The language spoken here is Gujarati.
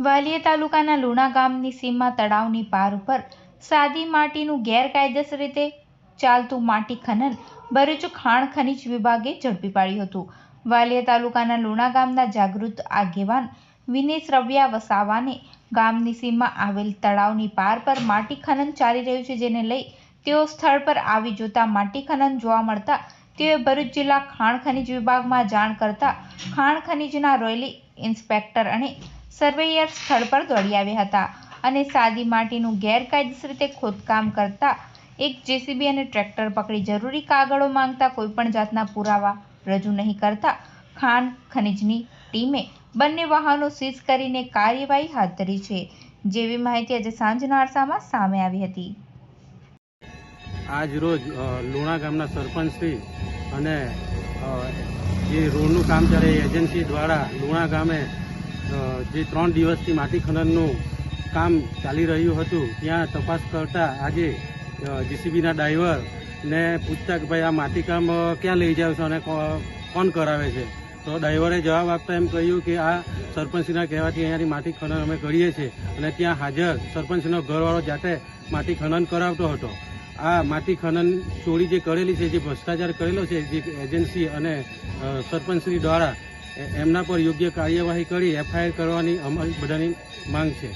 વાલિયા તાલુકાના લુણા ગામની સીમમાં તળાવની પાર ઉપર સાદી માટીનું ગેરકાયદેસર રીતે ચાલતું માટી ખનન ભરૂચ ખાણ ખનીજ વિભાગે ઝડપી પાડ્યું હતું. વાલિયા તાલુકાના લુણા ગામના જાગૃત આગેવાન વિનેશ રવિયા વસાવાને ગામની સીમમાં આવેલ તળાવની પાર પર માટી ખનન ચાલી રહ્યું છે, જેને લઈ તેઓ સ્થળ પર આવી જોતા માટી ખનન જોવા મળતા તેઓએ ભરૂચ જિલ્લા ખાણ ખનીજ વિભાગમાં જાણ કરતા ખાણ ખનીજના રોયલી ઇન્સ્પેક્ટર અને સર્વેયર સ્થળ પર દોડી આવ્યા હતા અને સાદી માટીનું ગેરકાયદેસર રીતે ખોદકામ કરતા એક જેસીબી અને ટ્રેક્ટર પકડી જરૂરી કાગળો માંગતા કોઈપણ જાતના પુરાવા રજૂ નહીં કરતા ખાણ ખનીજની ટીમે બંને વાહનો સીઝ કરીને કાર્યવાહી હાથ ધરી છે, જેવી માહિતી આજે સાંજના અરસામાં સામે આવી હતી. આજ રોજ લુણા ગામના સરપંચશ્રી અને જે રોડનું કામ ચાલે એજન્સી દ્વારા લુણા ગામે જે 3 દિવસથી માટી ખનનનું કામ ચાલી રહ્યું હતું ત્યાં તપાસ કરતા આજે જેસીબીના ડ્રાઈવરને પૂછતા કે ભાઈ આ માટી કામ ક્યાં લઈ જાવ છો અને કોણ કરાવે છે, તો ડ્રાઈવરે જવાબ આપતા એમ કહ્યું કે આ સરપંચશ્રીના કહેવાથી અહીંયાથી માટી ખનન અમે કરીએ છીએ અને ત્યાં હાજર સરપંચનો ઘરવાળો જાતે માટી ખનન કરાવતો હતો. આ માટી ખનન ચોરી જે કરેલી છે, જે ભ્રષ્ટાચાર કરેલો છે, જે એજન્સી અને સરપંચશ્રી દ્વારા એમના પર યોગ્ય કાર્યવાહી કરી એફઆઈઆર કરવાની અમારી બધાની માંગ છે.